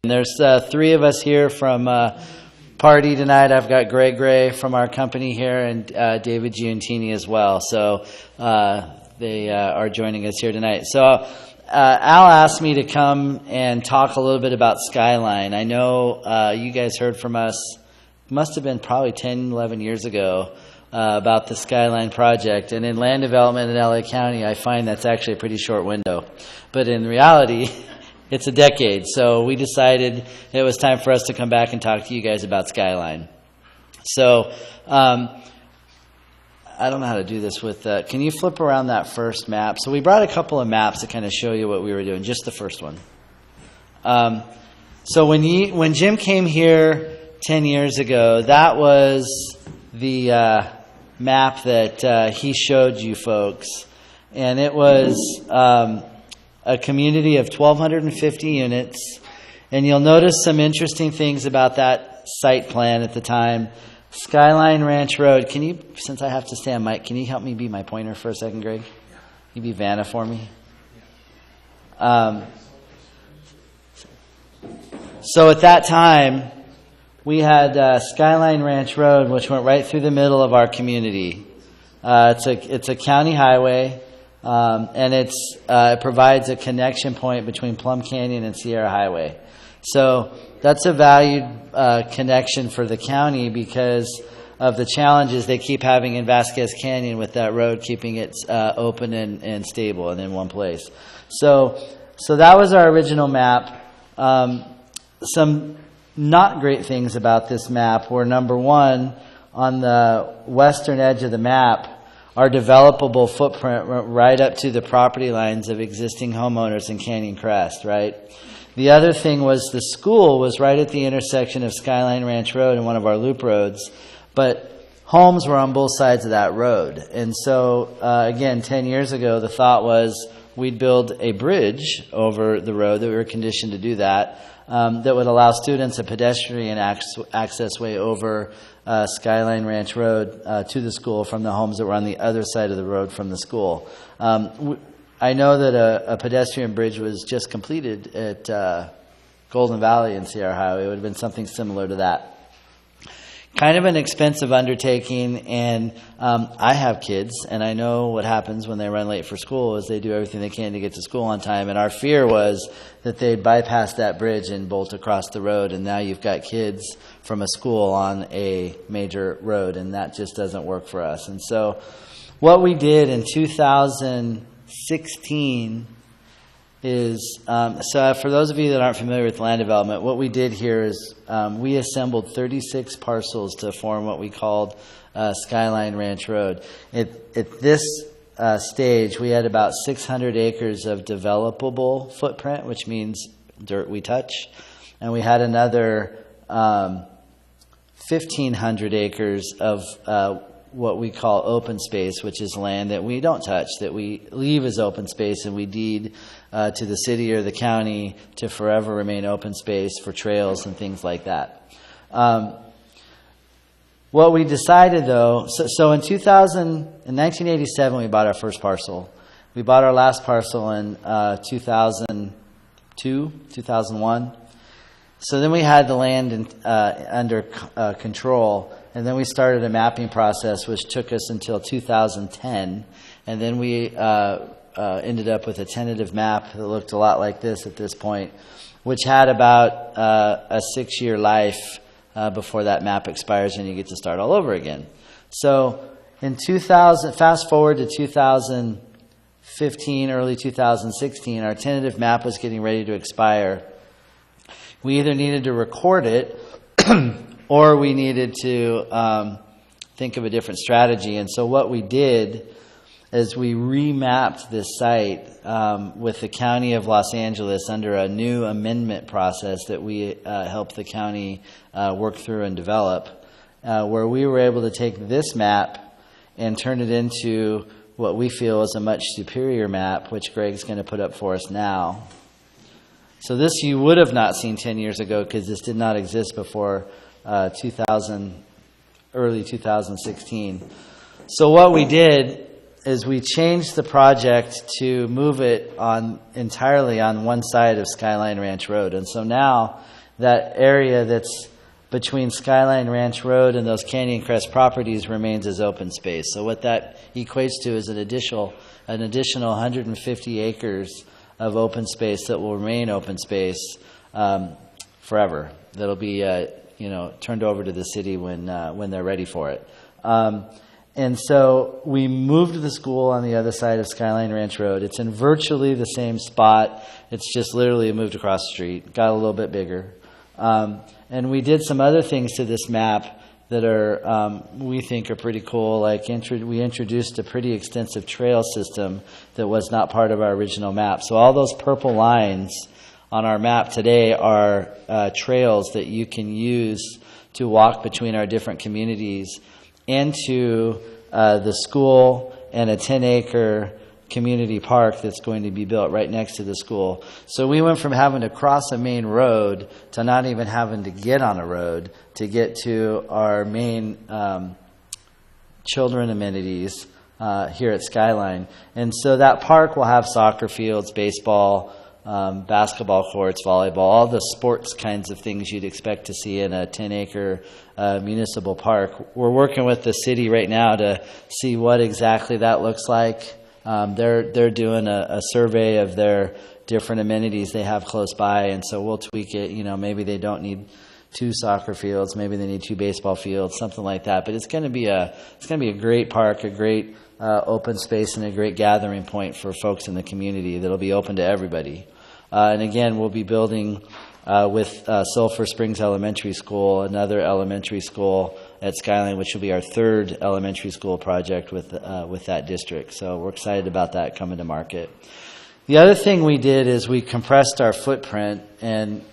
There's three of us here from Pardee tonight. I've got Greg Gray from our company here and David Giuntini as well. So they are joining us here tonight. So Al asked me to come and talk a little bit about Skyline. I know you guys heard from us, must have been probably 10, 11 years ago, about the Skyline project. And in land development in LA County, I find that's actually a pretty short window. But in reality, it's a decade. So we decided it was time for us to come back and talk to you guys about Skyline. So I don't know how to do this with can you flip around that first map? So we brought a couple of maps to kind of show you what we were doing, just the first one. So when Jim came here 10 years ago, that was the map that he showed you folks. And it was a community of 1,250 units. And you'll notice some interesting things about that site plan at the time. Skyline Ranch Road. Can you, since I have to stay on mic, can you help me be my pointer for a second, Greg? Can you be Vanna for me? So at that time, we had Skyline Ranch Road, which went right through the middle of our community. It's a county highway, and it provides a connection point between Plum Canyon and Sierra Highway. So that's a valued connection for the county because of the challenges they keep having in Vasquez Canyon with that road, keeping it open and stable and in one place. So that was our original map. Some not great things about this map were, number one, on the western edge of the map, our developable footprint went right up to the property lines of existing homeowners in Canyon Crest, right? The other thing was the school was right at the intersection of Skyline Ranch Road and one of our loop roads, but homes were on both sides of that road. And so, again, 10 years ago, the thought was we'd build a bridge over the road, that we were conditioned to do that, that would allow students a pedestrian access way over Skyline Ranch Road to the school from the homes that were on the other side of the road from the school. I know that a pedestrian bridge was just completed at Golden Valley in Sierra Highway. It would have been something similar to that. Kind of an expensive undertaking, and I have kids, and I know what happens when they run late for school is they do everything they can to get to school on time, and our fear was that they'd bypass that bridge and bolt across the road, and now you've got kids from a school on a major road, and that just doesn't work for us. And so what we did in 2016 is, so for those of you that aren't familiar with land development, what we did here is we assembled 36 parcels to form what we called Skyline Ranch Road. At this stage, we had about 600 acres of developable footprint, which means dirt we touch, and we had another 1,500 acres of what we call open space, which is land that we don't touch, that we leave as open space and we deed to the city or the county to forever remain open space for trails and things like that. What we decided, though, so in 1987, we bought our first parcel. We bought our last parcel in 2002, 2001. So then we had the land under control, and then we started a mapping process, which took us until 2010, and then we ended up with a tentative map that looked a lot like this at this point, which had about a 6-year life before that map expires and you get to start all over again. So in 2000, fast forward to 2015, early 2016, our tentative map was getting ready to expire. We either needed to record it or we needed to think of a different strategy. And so what we did is we remapped this site with the County of Los Angeles under a new amendment process that we helped the county work through and develop, where we were able to take this map and turn it into what we feel is a much superior map, which Greg's going to put up for us now. So this you would have not seen 10 years ago because this did not exist before early 2016. So what we did is we changed the project to move it entirely on one side of Skyline Ranch Road. And so now that area that's between Skyline Ranch Road and those Canyon Crest properties remains as open space. So what that equates to is an additional 150 acres of open space that will remain open space forever. That'll be turned over to the city when they're ready for it. And so we moved the school on the other side of Skyline Ranch Road. It's in virtually the same spot. It's just literally moved across the street, got a little bit bigger. And we did some other things to this map that are we think are pretty cool. Like we introduced a pretty extensive trail system that was not part of our original map. So all those purple lines on our map today are trails that you can use to walk between our different communities into the school and a 10-acre community park that's going to be built right next to the school. So we went from having to cross a main road to not even having to get on a road to get to our main children amenities here at Skyline. And so that park will have soccer fields, baseball, basketball courts, volleyball, all the sports kinds of things you'd expect to see in a 10-acre municipal park. We're working with the city right now to see what exactly that looks like. They're doing a survey of their different amenities they have close by, and so we'll tweak it. Maybe they don't need 2 soccer fields, maybe they need 2 baseball fields, something like that. But it's going to be a great park, a great open space, and a great gathering point for folks in the community that'll be open to everybody. And again, we'll be building with Sulphur Springs Elementary School, another elementary school at Skyline, which will be our 3rd elementary school project with that district. So we're excited about that coming to market. The other thing we did is we compressed our footprint, and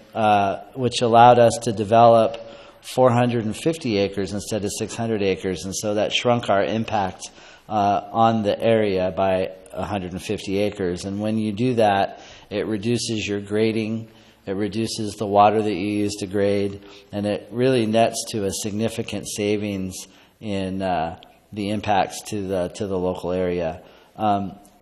which allowed us to develop 450 acres instead of 600 acres, and so that shrunk our impact on the area by 150 acres. And when you do that, it reduces your grading, it reduces the water that you use to grade, and it really nets to a significant savings in the impacts to the local area.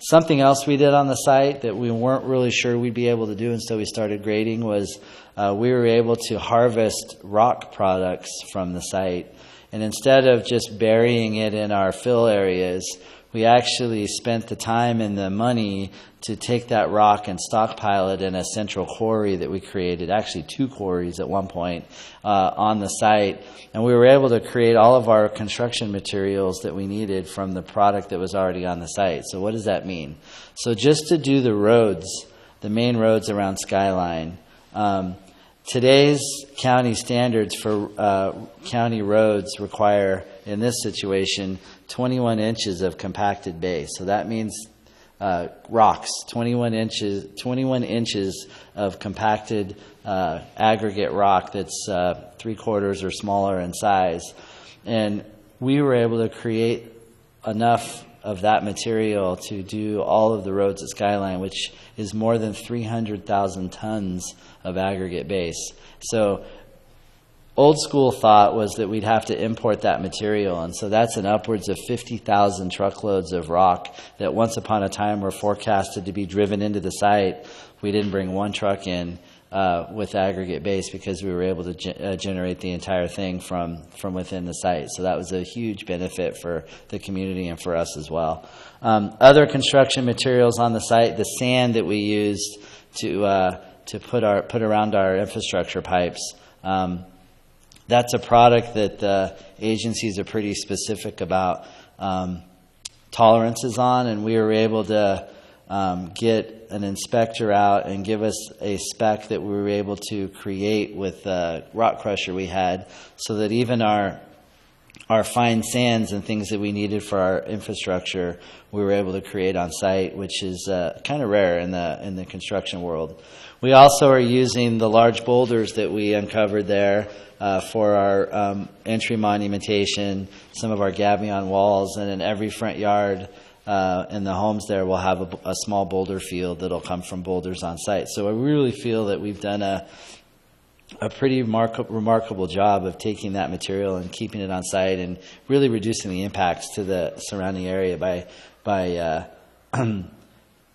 Something else we did on the site that we weren't really sure we'd be able to do, and so we started grading, was we were able to harvest rock products from the site. And instead of just burying it in our fill areas, we actually spent the time and the money to take that rock and stockpile it in a central quarry that we created, actually 2 quarries at one point on the site. And we were able to create all of our construction materials that we needed from the product that was already on the site. So what does that mean? So just to do the roads, the main roads around Skyline, today's county standards for county roads require, in this situation, 21 inches of compacted base. So that means rocks, 21 inches of compacted aggregate rock that's 3/4 or smaller in size. And we were able to create enough of that material to do all of the roads at Skyline, which is more than 300,000 tons of aggregate base. So old school thought was that we'd have to import that material, and so that's an upwards of 50,000 truckloads of rock that once upon a time were forecasted to be driven into the site. We didn't bring one truck in with aggregate base because we were able to generate the entire thing from within the site. So that was a huge benefit for the community and for us as well. Other construction materials on the site, the sand that we used to put around our infrastructure pipes, that's a product that the agencies are pretty specific about tolerances on, and we were able to get an inspector out and give us a spec that we were able to create with the rock crusher we had, so that even our fine sands and things that we needed for our infrastructure, we were able to create on site, which is kind of rare in the construction world. We also are using the large boulders that we uncovered there for our entry monumentation, some of our gabion walls, and in every front yard in the homes there we'll have a small boulder field that'll come from boulders on site. So I really feel that we've done a pretty remarkable job of taking that material and keeping it on site and really reducing the impacts to the surrounding area by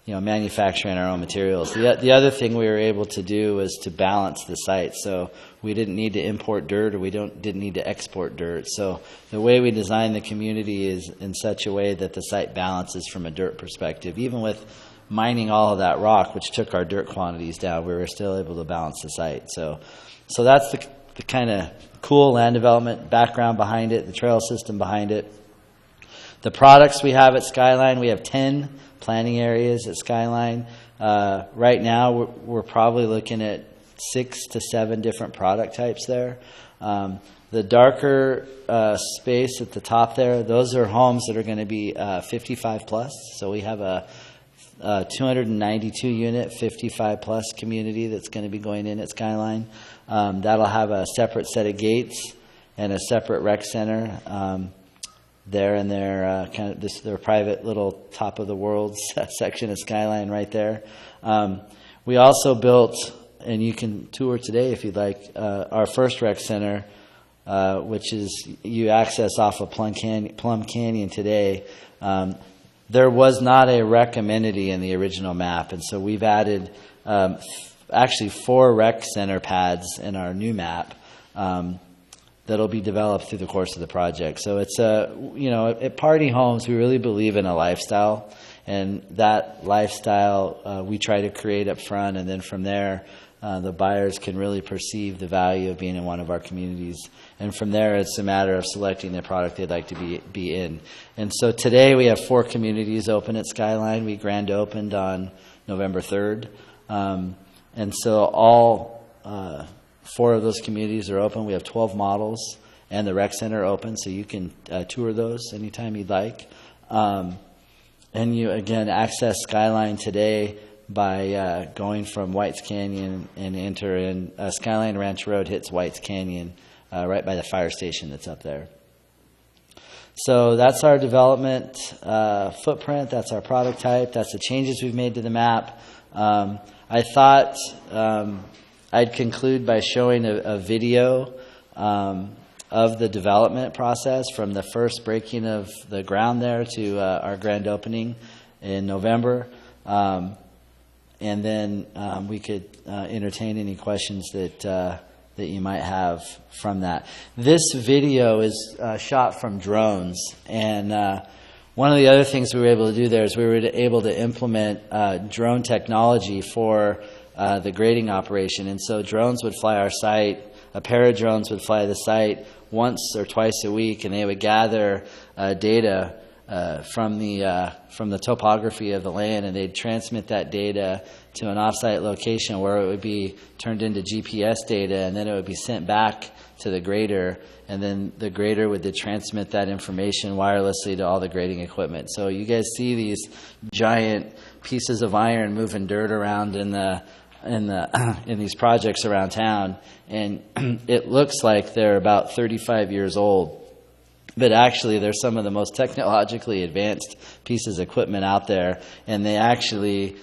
manufacturing our own materials. The other thing we were able to do was to balance the site. So we didn't need to import dirt, or we didn't need to export dirt. So the way we designed the community is in such a way that the site balances from a dirt perspective. Even with mining all of that rock, which took our dirt quantities down, we were still able to balance the site. So that's the kind of cool land development background behind it, the trail system behind it. The products we have at Skyline, we have 10 planting areas at Skyline. Right now, we're probably looking at 6 to 7 different product types there. The darker space at the top there, those are homes that are going to be 55 plus. So we have a 292 unit 55 plus community that's going to be going in at Skyline. That'll have a separate set of gates and a separate rec center there in their their private little top of the world section of Skyline right there. We also built, and you can tour today if you'd like, our first rec center, which is you access off of Plum Canyon today. There was not a rec amenity in the original map, and so we've added actually 4 rec center pads in our new map that'll be developed through the course of the project. So it's at Pardee Homes, we really believe in a lifestyle, and that lifestyle we try to create up front, and then from there the buyers can really perceive the value of being in one of our communities. And from there, it's a matter of selecting the product they'd like to be in. And so today we have 4 communities open at Skyline. We grand opened on November 3rd. And so all 4 of those communities are open. We have 12 models and the rec center open, so you can tour those anytime you'd like. And you, again, access Skyline today by going from Whites Canyon and enter in. Skyline Ranch Road hits Whites Canyon right by the fire station that's up there. So that's our development footprint. That's our product type. That's the changes we've made to the map. I thought I'd conclude by showing a video of the development process from the first breaking of the ground there to our grand opening in November. And then we could entertain any questions that you might have from that. This video is shot from drones, and one of the other things we were able to do there is we were able to implement drone technology for the grading operation. And so drones would fly our site. A pair of drones would fly the site once or twice a week, and they would gather data from the topography of the land, and they'd transmit that data to an offsite location where it would be turned into GPS data, and then it would be sent back to the grader, and then the grader would transmit that information wirelessly to all the grading equipment. So you guys see these giant pieces of iron moving dirt around in these projects around town, and it looks like they're about 35 years old. But actually, they're some of the most technologically advanced pieces of equipment out there, and they actually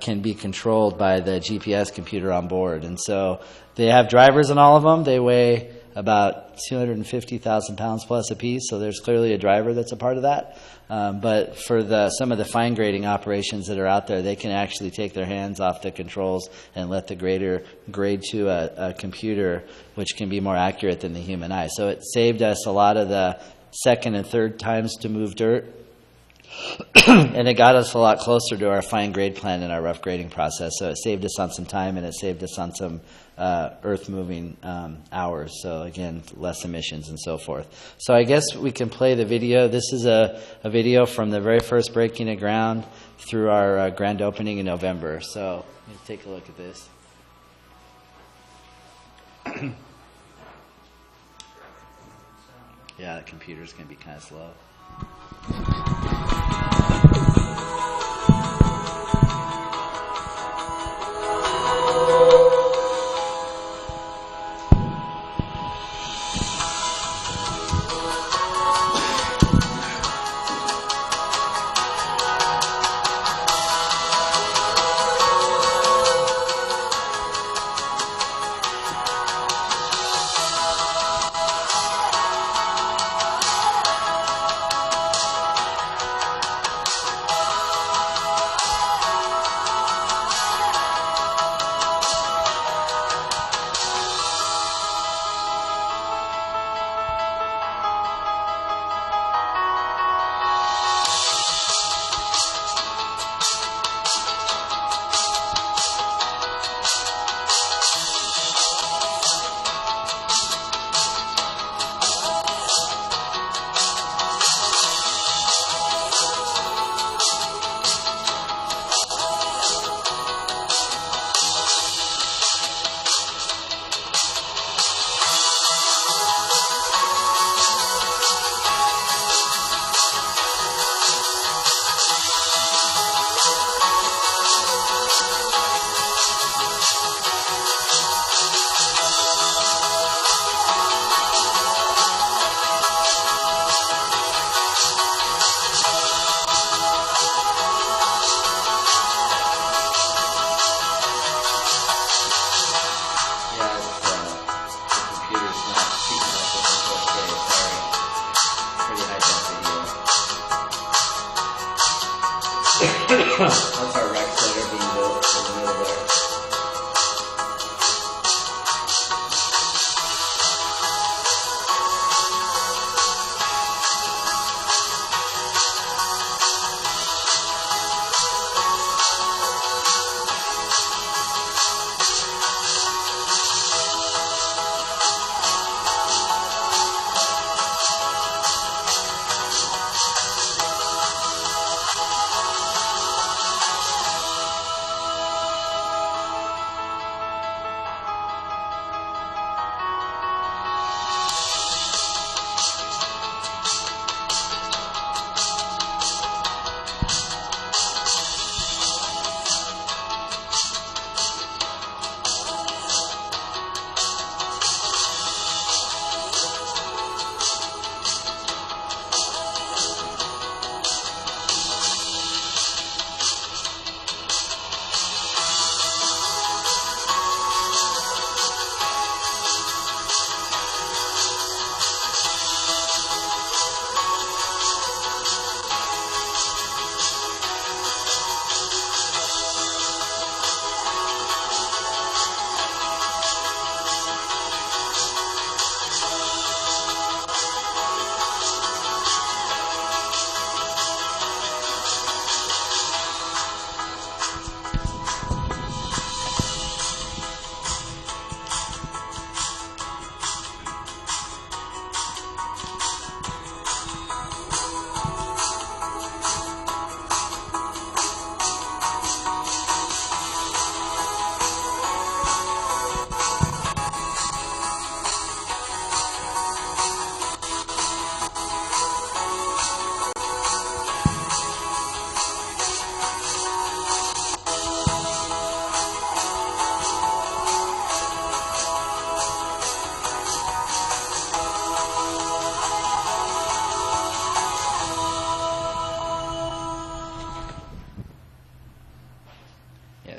can be controlled by the GPS computer on board. And so they have drivers in all of them. They weigh about 250,000 pounds plus a piece, so there's clearly a driver that's a part of that. But for some of the fine grading operations that are out there, they can actually take their hands off the controls and let the grader grade to a computer, which can be more accurate than the human eye. So it saved us a lot of the second and third times to move dirt, and it got us a lot closer to our fine grade plan and our rough grading process. So it saved us on some time, and it saved us on some earth moving hours. So again, less emissions and so forth. So I guess we can play the video. This is a video from the very first breaking of ground through our grand opening in November. So let's take a look at this. Yeah, the computer's going to be kind of slow. That's our rec center being built in the middle there.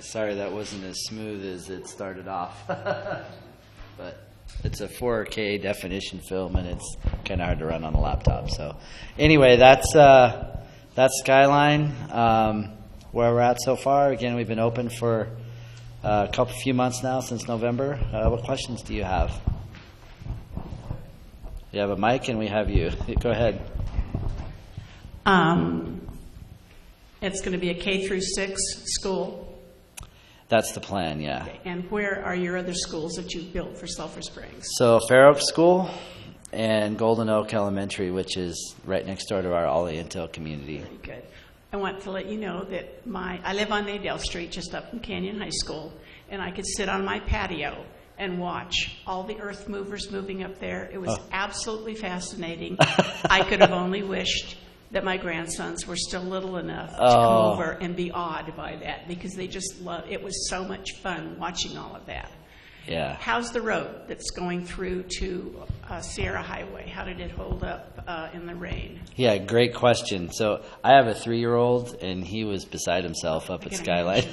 Sorry that wasn't as smooth as it started off. But it's a 4K definition film, and it's kind of hard to run on a laptop. So anyway, that's Skyline, where we're at so far. Again, we've been open for a few months now, since November. What questions do you have? You have a mic, and we have you. Go ahead. It's going to be a K through 6 school. That's the plan, yeah. Okay. And where are your other schools that you've built for Sulphur Springs? So Fair Oak School and Golden Oak Elementary, which is right next door to our Oliental community. Very good. I want to let you know that I live on Nadell Street, just up from Canyon High School, and I could sit on my patio and watch all the earth movers moving up there. It was absolutely fascinating. I could have only wished that my grandsons were still little enough to come over and be awed by that, because they just loved it. Was so much fun watching all of that. Yeah. How's the road that's going through to Sierra Highway? How did it hold up in the rain? Yeah, great question. So I have a 3-year-old, and he was beside himself up at Skyline.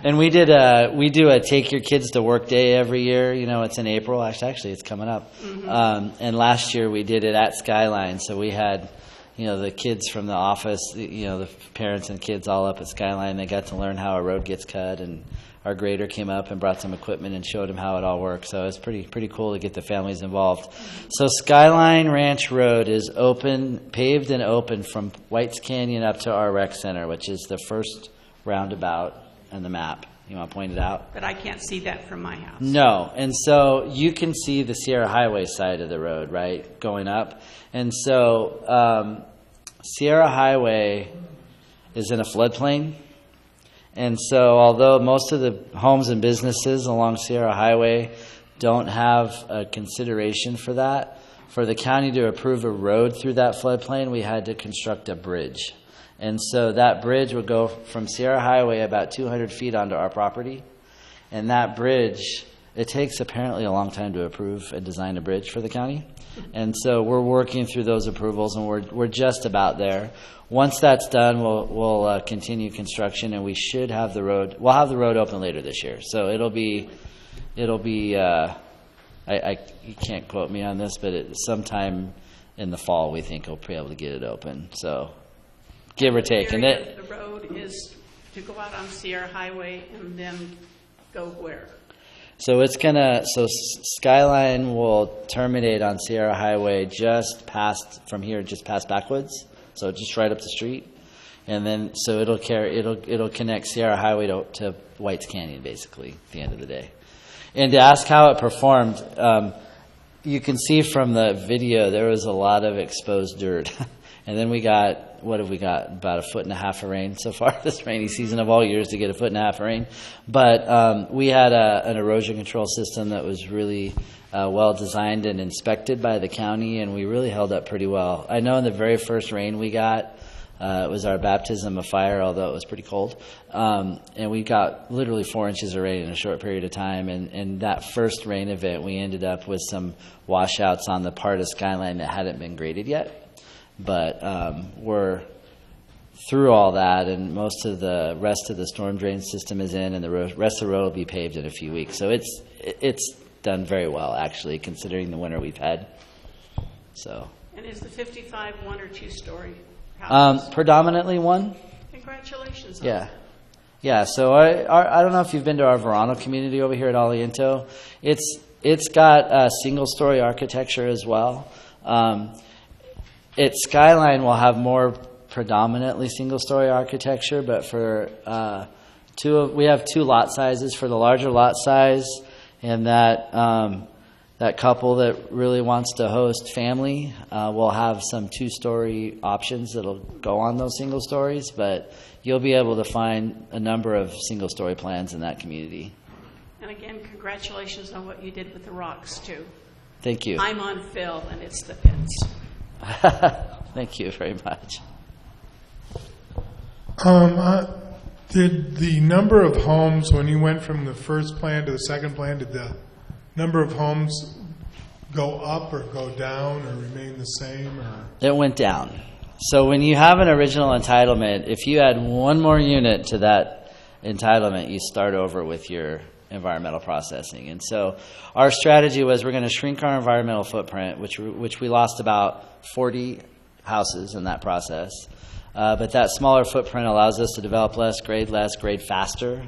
And we do a take your kids to work day every year. You know, it's in April. Actually, it's coming up. Mm-hmm. And last year we did it at Skyline. So we had, you know, the kids from the office, you know, the parents and kids all up at Skyline. They got to learn how a road gets cut, and our grader came up and brought some equipment and showed them how it all works. So it's pretty cool to get the families involved. So Skyline Ranch Road is open, paved and open from Whites Canyon up to our rec center, which is the first roundabout on the map. You want to point it out? But I can't see that from my house. No. And so you can see the Sierra Highway side of the road, right, going up. And so Sierra Highway is in a floodplain. And so although most of the homes and businesses along Sierra Highway don't have a consideration for that, for the county to approve a road through that floodplain, we had to construct a bridge. And so that bridge would go from Sierra Highway about 200 feet onto our property. And that bridge, it takes apparently a long time to approve and design a bridge for the county. And so we're working through those approvals, and we're just about there. Once that's done, we'll continue construction, and we should have the road. We'll have the road open later this year. So it'll be. You can't quote me on this, but sometime in the fall we think we'll be able to get it open. So give or take. And The road is to go out on Sierra Highway and then go where? So Skyline will terminate on Sierra Highway just past Backwoods, so just right up the street, and then so it'll connect Sierra Highway to White's Canyon basically at the end of the day. And to ask how it performed, you can see from the video there was a lot of exposed dirt, and then we got. What have we got? About 1.5 feet of rain so far this rainy season of all years to get 1.5 feet of rain. But we had an erosion control system that was really well designed and inspected by the county, and we really held up pretty well. I know in the very first rain we got, it was our baptism of fire, although it was pretty cold. And we got literally 4 inches of rain in a short period of time. And that first rain event, we ended up with some washouts on the part of Skyline that hadn't been graded yet. But we're through all that, and most of the rest of the storm drain system is in, and the rest of the road will be paved in a few weeks. So it's done very well, actually, considering the winter we've had. So. And is the 55 1 or 2 story house? Predominantly one. Congratulations. Yeah. Yeah. So I don't know if you've been to our Verano community over here at Aliento. It's got single story architecture as well. Skyline will have more predominantly single-story architecture, but for we have 2 lot sizes. For the larger lot size, and that couple that really wants to host family will have some 2-story options that'll go on those single stories. But you'll be able to find a number of single-story plans in that community. And again, congratulations on what you did with the rocks too. Thank you. I'm on Phil, and it's the pits. Thank you very much. Did the number of homes, when you went from the first plan to the second plan, did the number of homes go up or go down or remain the same? Or? It went down. So when you have an original entitlement, if you add one more unit to that entitlement, you start over with your environmental processing. And so our strategy was we're going to shrink our environmental footprint, which we lost about 40 houses in that process. But that smaller footprint allows us to develop less, grade faster.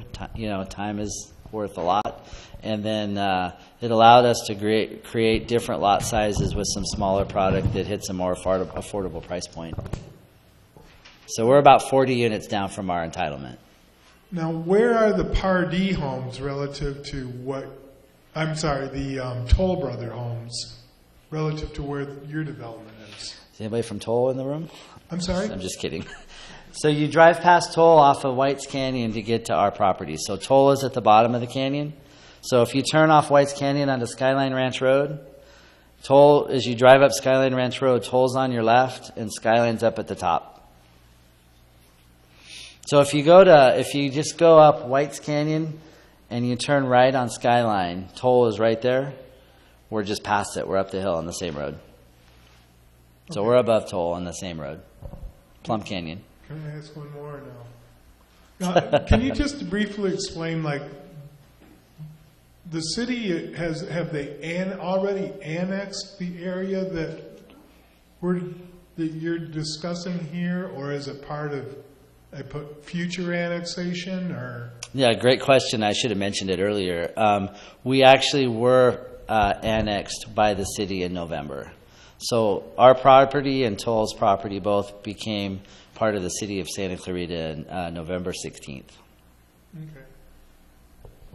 Time is worth a lot. And then it allowed us to create different lot sizes with some smaller product that hits a more affordable price point. So we're about 40 units down from our entitlement. Now, where are the Pardee homes relative to the Toll Brother homes relative to where your development is? Is anybody from Toll in the room? I'm sorry? I'm just kidding. So you drive past Toll off of White's Canyon to get to our property. So Toll is at the bottom of the canyon. So if you turn off White's Canyon onto Skyline Ranch Road, Toll, as you drive up Skyline Ranch Road, Toll's on your left and Skyline's up at the top. So if you just go up White's Canyon and you turn right on Skyline, Toll is right there. We're just past it. We're up the hill on the same road. So we're above Toll on the same road, Plum Canyon. Can I ask one more now? Can you just briefly explain, the city have they already annexed the area that you're discussing here, or is it part of a future annexation, or? Yeah, great question. I should have mentioned it earlier. We actually were annexed by the city in November. So our property and Toll's property both became part of the city of Santa Clarita on November 16th.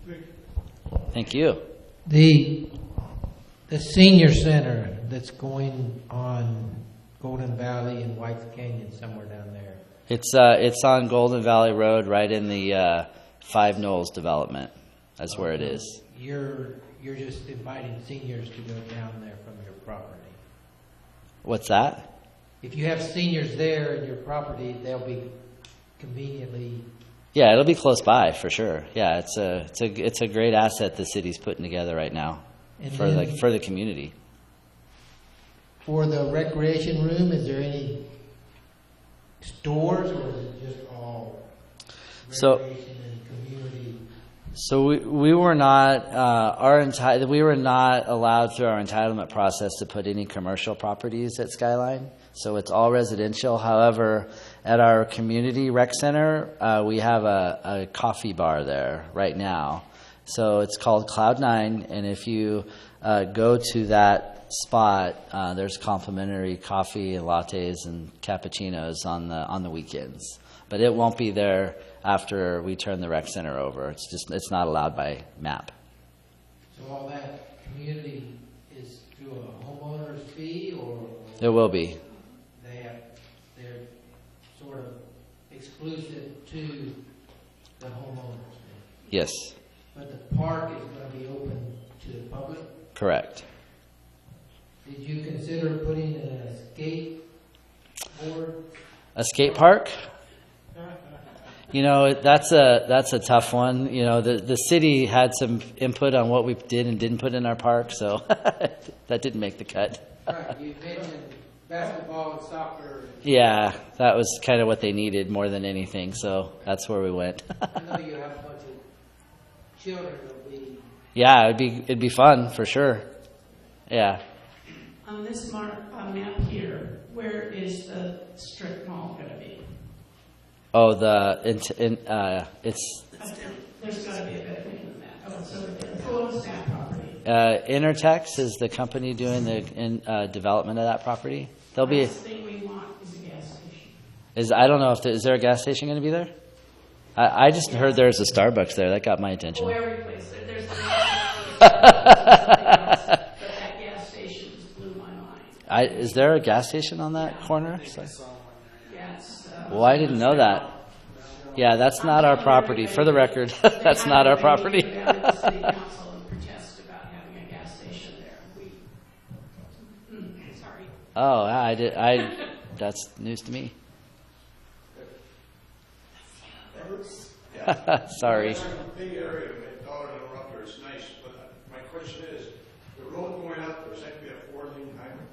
Okay. Thank you. The senior center that's going on Golden Valley and White Canyon, somewhere down there. It's on Golden Valley Road, right in the Five Knolls development. That's where it is. You're just inviting seniors to go down there from your property. What's that? If you have seniors there in your property, they'll be conveniently. Yeah, it'll be close by for sure. Yeah, it's a great asset the city's putting together right now for the community. For the recreation room, is there any stores, or is it just all recreation and community? So we were not we were not allowed through our entitlement process to put any commercial properties at Skyline. So it's all residential. However, at our community rec center, we have a coffee bar there right now. So it's called Cloud9, and if you go to that spot, there's complimentary coffee and lattes and cappuccinos on the weekends. But it won't be there after we turn the rec center over. It's not allowed by MAP. So all that community is through a homeowner's fee, or It will be. they're sort of exclusive to the homeowners? Yes, But the park is going to be open to the public? correct. Did you consider putting a skateboard? A skate park? You know, that's a tough one. You know, the city had some input on what we did and didn't put in our park, so that didn't make the cut. Right, you mentioned basketball and soccer. Yeah, that was kind of what they needed more than anything, so that's where we went. I know you have a bunch of children that'll be. Yeah, it'd be fun for sure. Yeah. On this map here, where is the strip mall going to be? Oh, it's There's got to be a better name than that. Oh, it's over there. Who owns that property? Intertex is the company doing the development of that property. There'll be. Last thing we want is a gas station. I don't know if is there a gas station going to be there? I just heard there's a Starbucks there. That got my attention. Oh, every place. There's the but that gas station just blew my mind. Is there a gas station on that corner? Yes. Well, I didn't know that. Yeah, that's not our property. For the record, that's not our property. Go down to the city council and protest about having a gas station there. Sorry. Oh, that's news to me. Sorry. It's a big area, my daughter interrupted her, it's nice, but my question is, the road going up, there's actually a 4-lane highway.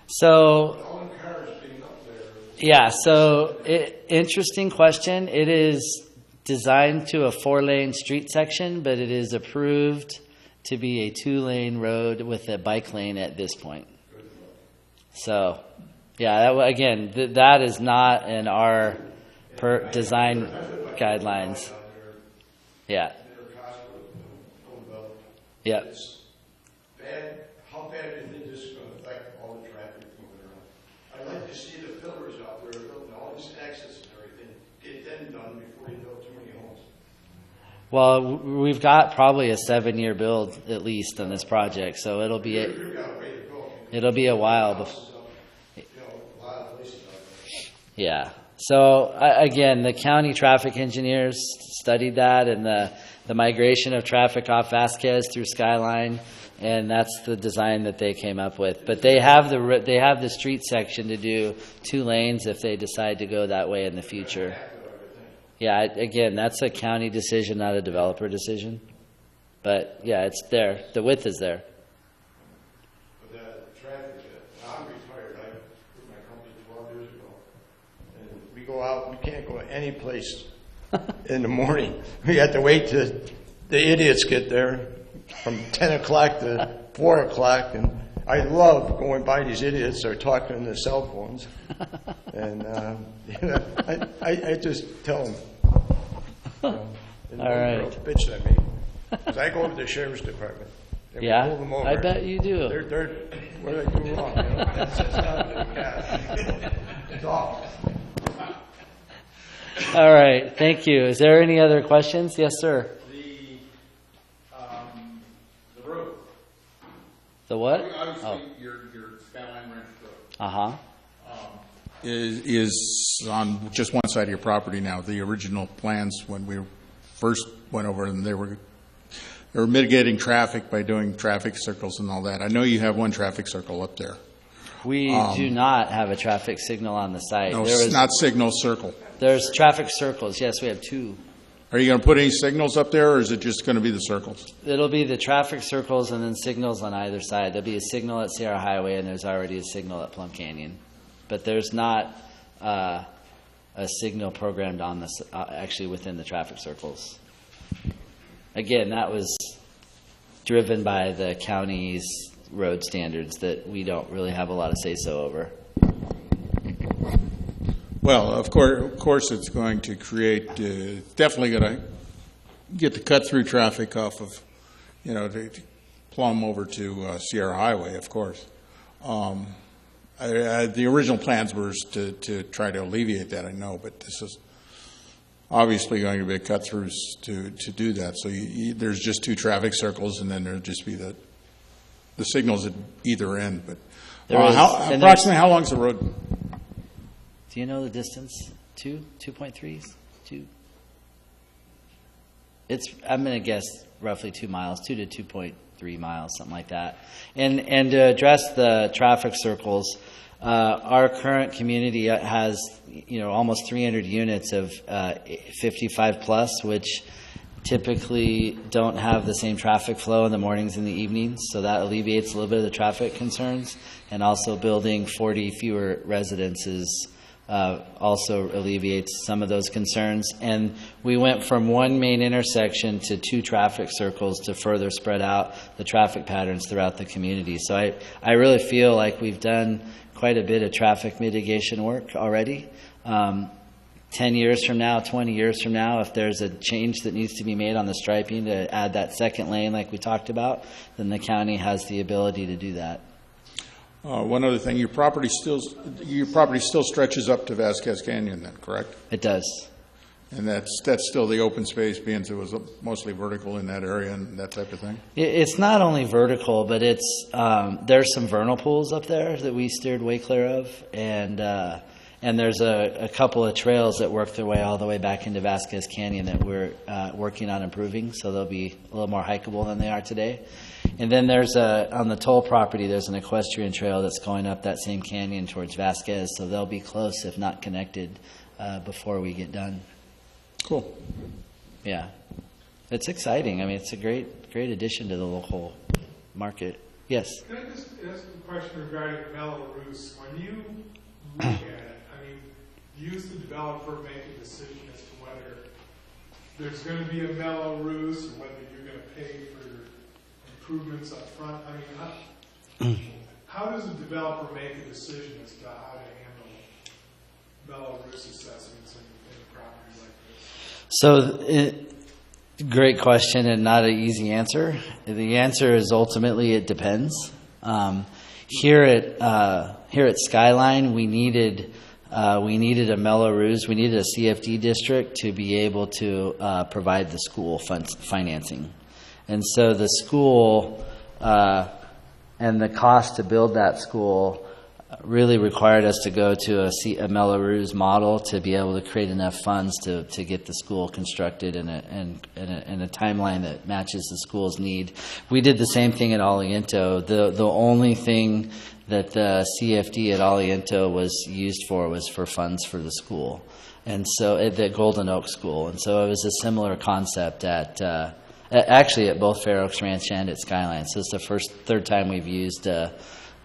So, All the cars being up there. yeah, so interesting question. It is designed to a 4-lane street section, but it is approved to be a 2-lane road with a bike lane at this point. So, yeah, that is not in our design guidelines. Yeah. Yeah. It's bad. How bad do you think this is going to affect all the traffic moving around? I'd like to see the fillers out there building all these access and everything. Get them done before you build too many homes. Well, we've got probably a 7-year build at least on this project, so it'll be You've got a way to go. it'll be a while before. You know, a lot of places out there. Yeah. So again, the county traffic engineers studied that and the migration of traffic off Vasquez through Skyline, and that's the design that they came up with. But they have the street section to do 2 lanes if they decide to go that way in the future. Yeah, again, that's a county decision, not a developer decision. But yeah, it's there. The width is there. But the traffic, I'm retired. I quit my company 12 years ago. And we go out, we can't go any place in the morning. We have to wait till the idiots get there from 10 o'clock to 4 o'clock. And I love going by these idiots. They're talking on their cell phones. And I just tell them. And All right. Bitch at me. Because I go to the sheriff's department. And we pull them over. I bet you do. They're what did I do wrong? You know? That's not the It's awful. All right. Thank you. Is there any other questions? Yes, sir. The road. The what? Obviously, Oh. your Skyline Ranch road Uh-huh. is on just one side of your property now. The original plans when we first went over them, they were mitigating traffic by doing traffic circles and all that. I know you have one traffic circle up there. We do not have a traffic signal on the site. No, it's not signal circle. There's traffic circles. Yes, we have 2. Are you going to put any signals up there, or is it just going to be the circles? It'll be the traffic circles and then signals on either side. There'll be a signal at Sierra Highway, and there's already a signal at Plum Canyon. But there's not a signal programmed on this actually within the traffic circles. Again, that was driven by the county's road standards that we don't really have a lot of say-so over. Well, of course, it's going to create, definitely going to get the cut-through traffic off of, to plumb over to Sierra Highway, of course. The original plans were to try to alleviate that, I know, but this is obviously going to be cut-throughs to do that. So there's just 2 traffic circles, and then there'll just be the signals at either end. But approximately how long is the road? Do you know the distance? 2.3s? 2? I'm going to guess roughly 2 miles, 2 to 2.3 miles, something like that. And to address the traffic circles, our current community has, almost 300 units of 55 plus, which typically don't have the same traffic flow in the mornings and the evenings. So that alleviates a little bit of the traffic concerns. And also building 40 fewer residences also alleviates some of those concerns. And we went from 1 main intersection to 2 traffic circles to further spread out the traffic patterns throughout the community. So I really feel like we've done quite a bit of traffic mitigation work already. 10 years from now, 20 years from now, if there's a change that needs to be made on the striping to add that second lane like we talked about, then the county has the ability to do that. One other thing, your property still stretches up to Vasquez Canyon then, correct? It does. And that's still the open space, being it was mostly vertical in that area and that type of thing? It's not only vertical, but it's there's some vernal pools up there that we steered way clear of, and there's a couple of trails that work their way all the way back into Vasquez Canyon that we're working on improving, so they'll be a little more hikeable than they are today. And then there's on the toll property, there's an equestrian trail that's going up that same canyon towards Vasquez, so they'll be close, if not connected, before we get done. Cool. Yeah. It's exciting. I mean, it's a great addition to the local market. Yes? Can I just ask a question regarding Belarus? When you look at it, I mean, does the developer make a decision as to whether there's going to be a Belarus or whether you're going to pay for improvements up front? I mean, how does a developer make a decision as to how to handle Belarus assessments in a property like this? So, great question and not an easy answer. The answer is ultimately it depends. Here at Skyline, we needed a Mello-Roos, we needed a CFD district to be able to provide the school financing. And so the school and the cost to build that school really required us to go to a Mello-Roos model to be able to create enough funds to get the school constructed in a timeline that matches the school's need. We did the same thing at Aliento. The only thing that the CFD at Aliento was used for was for funds for the school, and so at the Golden Oak School. And so it was a similar concept actually at both Fair Oaks Ranch and at Skyline. So it's the third time we've used a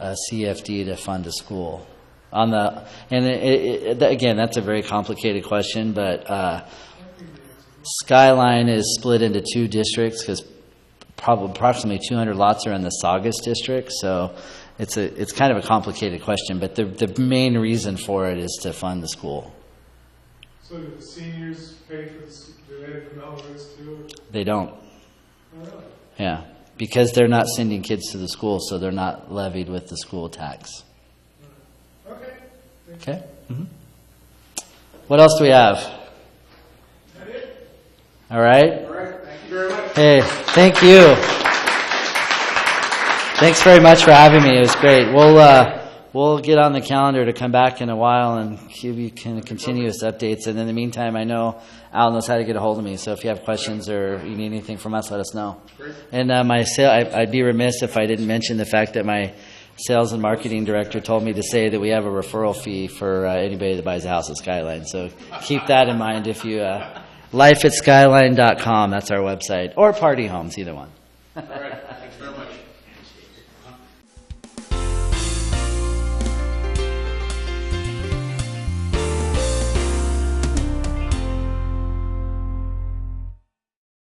CFD to fund a school. Again, that's a very complicated question, but Skyline is split into 2 districts because approximately 200 lots are in the Saugus district. So it's kind of a complicated question, but the main reason for it is to fund the school. So do the seniors pay for do they have the Melrose too? They don't. Oh, really? Yeah, because they're not sending kids to the school, so they're not levied with the school tax. Okay. Okay. Mm-hmm. What else do we have? That it? All right. All right. Thank you very much. Hey, thank you. Thanks very much for having me. It was great. We'll get on the calendar to come back in a while and give you kind of continuous updates. And in the meantime, I know Al knows how to get a hold of me. So if you have questions or you need anything from us, let us know. Great. And I'd be remiss if I didn't mention the fact that my sales and marketing director told me to say that we have a referral fee for anybody that buys a house at Skyline. So keep that in mind if you lifeatskyline.com. That's our website, or Pardee Homes, either one.